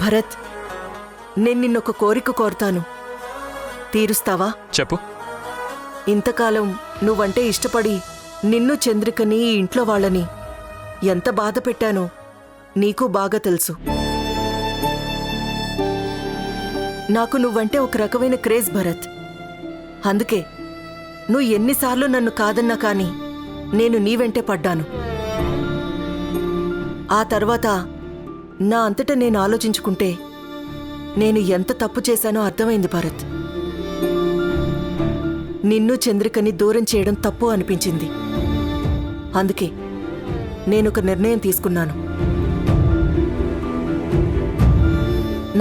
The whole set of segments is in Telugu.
భరత్, నేను నిన్నొక కోరిక కోరతాను, తీరుస్తావా? చెప్పు. ఇంతకాలం నువ్వంటే ఇష్టపడి నిన్ను, చంద్రికని, ఈ ఇంట్లో వాళ్ళని ఎంత బాధ పెట్టానో నీకు బాగా తెలుసు. నాకు నువ్వంటే ఒక రకమైన క్రేజ్ భరత్. అందుకే నువ్వు ఎన్నిసార్లు నన్ను కాదన్నా కానీ నేను నీ వెంటే పడ్డాను. ఆ తర్వాత నా అంతటా నేను ఆలోచించుకుంటే నేను ఎంత తప్పు చేశానో అర్థమైంది భరత్. నిన్ను, చంద్రికని దూరం చేయడం తప్పు అనిపించింది. అందుకే నేనొక నిర్ణయం తీసుకున్నాను.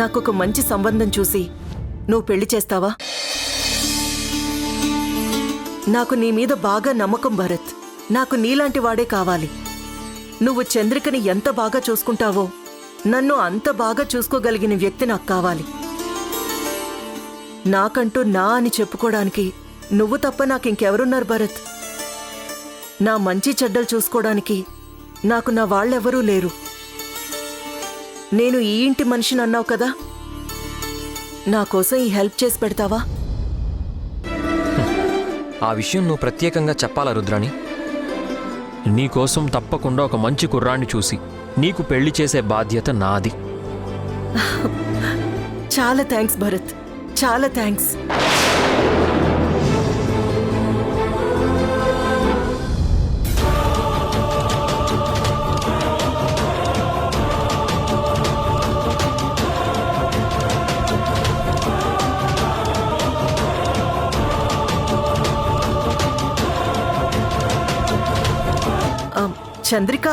నాకొక మంచి సంబంధం చూసి నువ్వు పెళ్లి చేస్తావా? నాకు నీ మీద బాగా నమ్మకం భరత్. నాకు నీలాంటి వాడే కావాలి. నువ్వు చంద్రికని ఎంత బాగా చూసుకుంటావో నన్ను అంత బాగా చూసుకోగలిగిన వ్యక్తి నాకు కావాలి. నాకంటూ నా అని చెప్పుకోవడానికి నువ్వు తప్ప నాకింకెవరున్నారు భరత్? నా మంచి చెడ్డలు చూసుకోవడానికి నాకు నా వాళ్ళెవరూ లేరు. నేను ఈ ఇంటి మనిషిని అన్నావు కదా, నా కోసం ఈ హెల్ప్ చేసి పెడతావా? ఆ విషయం నువ్వు ప్రత్యేకంగా చెప్పాలా రుద్రాణి? నీకోసం తప్పకుండా ఒక మంచి కుర్రాన్ని చూసి నీకు పెళ్లి చేసే బాధ్యత నాది. చాలా థ్యాంక్స్ భరత్, చాలా థ్యాంక్స్. చంద్రిక,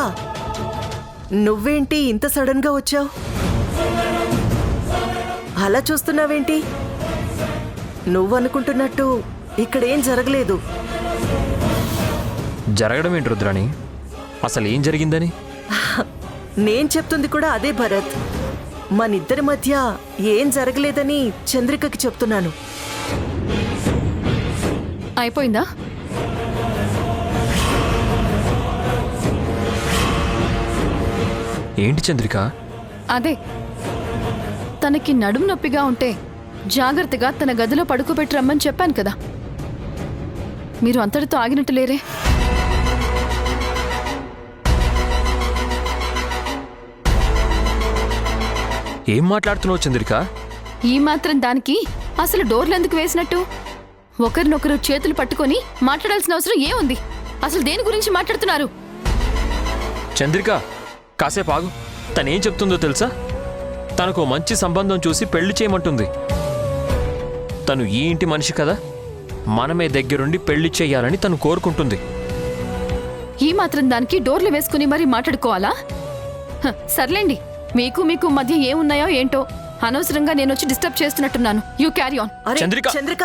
నువ్వేంటి ఇంత సడన్ గా వచ్చావు? అలా చూస్తున్నావేంటి? నువ్వనుకుంటున్నట్టు ఇక్కడేం జరగలేదు. జరగడం ఏంటి రుద్రాణి? అసలు ఏం జరిగిందని? నేను చెప్తుంది కూడా అదే భరత్. మనిద్దరి మధ్య ఏం జరగలేదని చంద్రికకి చెప్తున్నాను. అయిపోయిందా? ఏంటి చంద్రిక? అదే, తనకి నడుము నొప్పిగా ఉంటే జాగ్రత్తగా తన గదిలో పడుకోబెట్టి రమ్మని చెప్పాను కదా. మీరు అంతటితో ఆగినట్టు లేరే. ఏం మాట్లాడుతున్నావు చంద్రిక? ఈ మాత్రం దానికి అసలు డోర్లు ఎందుకు వేసినట్టు? ఒకరినొకరు చేతులు పట్టుకొని మాట్లాడాల్సిన అవసరం ఏముంది? అసలు దేని గురించి మాట్లాడుతున్నారు? చంద్రిక, కాసేపు ఆగు. తనేం చెప్తుందో తెలుసా? తనకు మంచి సంబంధం చూసి పెళ్లి చేయమంటుంది. తను ఈ ఇంటి మనిషి కదా, మనమే దగ్గరుండి పెళ్లి చెయ్యాలని తను కోరుకుంటుంది. ఈ మాత్రం దానికి డోర్లు వేసుకుని మరీ మాట్లాడుకోవాలా? సర్లేండి, మీకు మధ్య ఏమున్నాయో ఏంటో. అనవసరంగా నేను వచ్చి డిస్టర్బ్ చేస్తున్నట్టున్నాను. You carry on. Chandrika, Chandrika,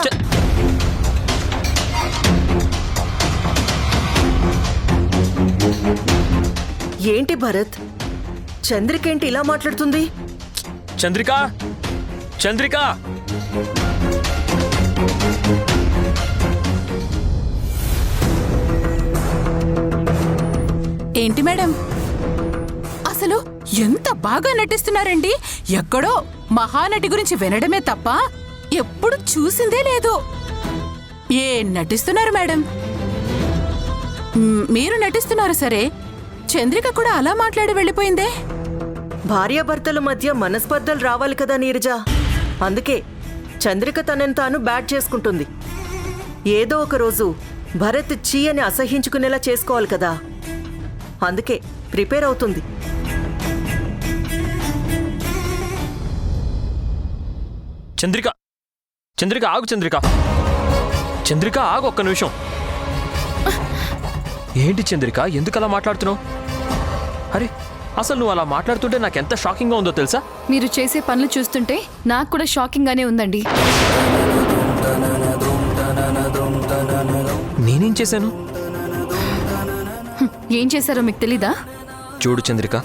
ఏంటి భరత్? చంద్రికేంటి ఇలా మాట్లాడుతుంది? చంద్రిక, చంద్రిక! ఏంటి మేడం, అసలు ఎంత బాగా నటిస్తున్నారండి. ఎక్కడో మహానటి గురించి వినడమే తప్ప ఎప్పుడు చూసిందే లేదు. ఏం నటిస్తున్నారు మేడం? మీరు నటిస్తున్నారు సరే, చంద్రిక కూడా అలా మాట్లాడి వెళ్ళిపోయిందే. భార్యాభర్తల మధ్య మనస్పర్ధలు రావాలి కదా నీరజ. అందుకే చంద్రిక తనని తాను బ్యాట్ చేసుకుంటుంది. ఏదో ఒక రోజు భరత్ చీ అని అసహించుకునేలా చేసుకోవాలి కదా. అందుకే ప్రిపేర్ అవుతుంది. చంద్రిక, చంద్రిక ఆగు. చంద్రిక, చంద్రిక ఆగు ఒక్క నిమిషం. ఏంటి చంద్రిక, ఎందుకు అలా మాట్లాడుతున్నావు? అరే, అసలు నువ్వు అలా మాట్లాడుతుంటే నాకెంత షాకింగ్గా ఉందో తెలుసా? మీరు చేసే పనులు చూస్తుంటే నాకు కూడా షాకింగ్గానే ఉందండి. నేనేం చేశాను? ఏం చేశారో మీకు తెలీదా? చూడు చంద్రిక,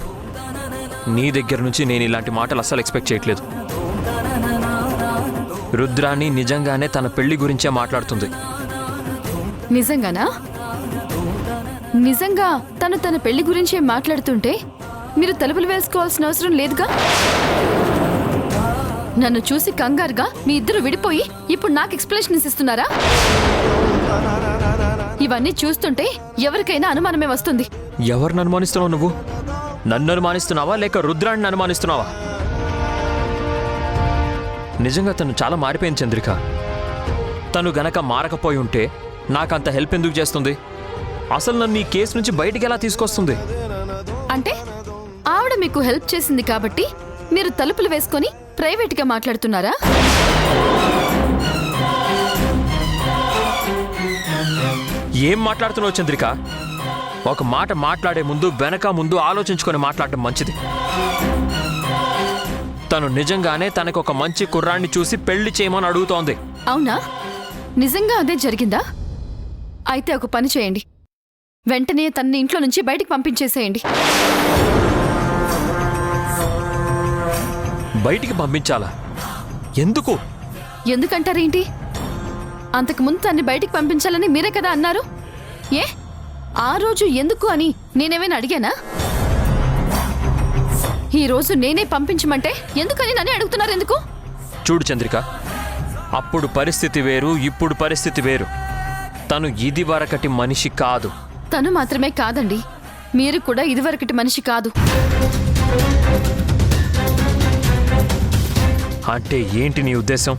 నీ దగ్గర నుంచి నేను ఇలాంటి మాటలు అస్సలు ఎక్స్పెక్ట్ చేయట్లేదు. రుద్రాణి నిజంగానే తన పెళ్లి గురించే మాట్లాడుతుంది. నిజంగానా? నిజంగా తను తన పెళ్లి గురించే మాట్లాడుతుంటే మీరు తలుపులు వేసుకోవాల్సిన అవసరం లేదుగా. నన్ను చూసి కంగారుగా మీ ఇద్దరు విడిపోయి ఇప్పుడు నాకు ఎక్స్ప్లెనేషన్స్ ఇస్తున్నారా? ఇవన్నీ చూస్తుంటే ఎవరికైనా అనుమానమే వస్తుంది. ఎవరిని అనుమానిస్తున్నావు నువ్వు? నన్ను అనుమానిస్తున్నావా లేక రుద్రాన్ని అనుమానిస్తున్నావా? నిజంగా తను చాలా మారిపోయింది చంద్రిక. తను గనక మారకపోయి ఉంటే నాకంత హెల్ప్ ఎందుకు చేస్తుంది? అసలు నన్ను ఈ కేసు నుంచి బయటికి ఎలా తీసుకొస్తుంది? అంటే ఆవిడ మీకు హెల్ప్ చేసింది కాబట్టి మీరు తలుపులు వేసుకొని ప్రైవేట్గా మాట్లాడుతున్నారా? ఏం మాట్లాడుతున్నావు చంద్రిక? ఒక మాట మాట్లాడే ముందు వెనక ముందు ఆలోచించుకొని మాట్లాడటం మంచిది. తను నిజంగానే తనకు ఒక మంచి కుర్రాన్ని చూసి పెళ్లి చేయమని అడుగుతోంది. అవునా? నిజంగా అదే జరిగిందా? అయితే ఒక పని చేయండి, వెంటనే తనని ఇంట్లో నుంచి బయటికి పంపించేసేయండి. బయటికి పంపించాలా? ఎందుకు? ఎందుకంటారేంటి? అంతకుముందు తన్ని బయటికి పంపించాలని మీరే కదా అన్నారు. ఏ ఆ రోజు ఎందుకు అని నేనేమైనా అడిగానా? ఈ రోజు నేనే పంపించమంటే ఎందుకని నన్నే అడుగుతున్నారు ఎందుకు? చూడు చంద్రిక, అప్పుడు పరిస్థితి వేరు, ఇప్పుడు పరిస్థితి వేరు. తను ఇదివరకటి మనిషి కాదు. తను మాత్రమే కాదండి, మీరు కూడా ఇదివరకటి మనిషి కాదు. అంటే ఏంటి నీ ఉద్దేశం?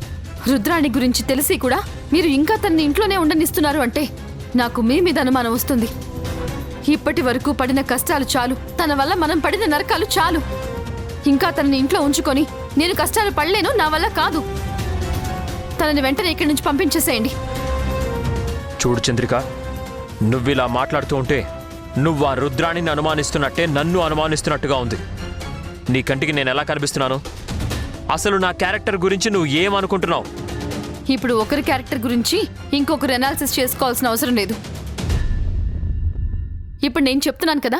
రుద్రాణి గురించి తెలిసి కూడా మీరు ఇంకా తనని ఇంట్లోనే ఉండనిస్తున్నారు అంటే నాకు మీ మీద అనుమానం వస్తుంది. ఇప్పటి వరకు పడిన కష్టాలు చాలు, తన వల్ల మనం పడిన నరకాలు చాలు. ఇంకా తనని ఇంట్లో ఉంచుకొని నేను కష్టాలు పడలేను, నా వల్ల కాదు. తనని వెంటనే ఇక్కడి నుంచి పంపించేసేయండి. చూడు చంద్రిక, నువ్విలా మాట్లాడుతూ ఉంటే నువ్వు ఆ రుద్రాణిని అనుమానిస్తున్నట్టే నన్ను అనుమానిస్తున్నట్టుగా ఉంది. నీ కంటికి నేను ఎలా కనిపిస్తున్నాను? అసలు నా క్యారెక్టర్ గురించి నువ్వు ఏమనుకుంటున్నావు? ఇప్పుడు ఒకరి క్యారెక్టర్ గురించి ఇంకొకరు ఎనాలిసిస్ చేసుకోవాల్సిన అవసరం లేదు. ఇప్పుడు నేను చెప్తున్నాను కదా,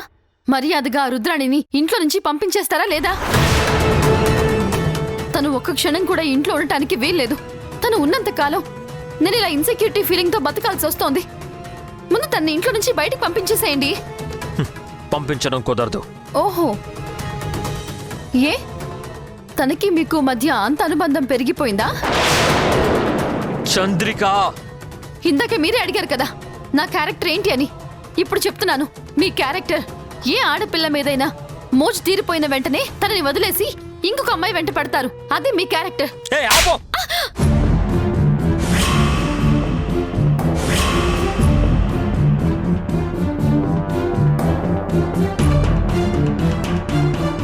మర్యాదగా ఆ రుద్రాణిని ఇంట్లో నుంచి పంపించేస్తారా లేదా? తను ఒక్క క్షణం కూడా ఇంట్లో ఉండటానికి వీల్లేదు. తను ఉన్నంత కాలం నేను ఇలా ఇన్సెక్యూరిటీ ఫీలింగ్తో బతకాల్సి వస్తోంది. ముందు తన్ని ఇంట్లో నుంచి బయటికి పంపించేసేయండి. పంపించడం కుదరదు. ఓహో, ఏ తనకి మీకు మధ్య అంత అనుబంధం పెరిగిపోయిందా? చంద్రిక, ఇందాక మీరే అడిగారు కదా నా క్యారెక్టర్ ఏంటి అని. ఇప్పుడు చెప్తున్నాను, మీ క్యారెక్టర్ ఏ ఆడపిల్ల మీదైనా మోజు తీరిపోయిన వెంటనే తనని వదిలేసి ఇంకొక అమ్మాయి వెంట పడతారు. అదే మీ క్యారెక్టర్. ఏయ్, ఆపు!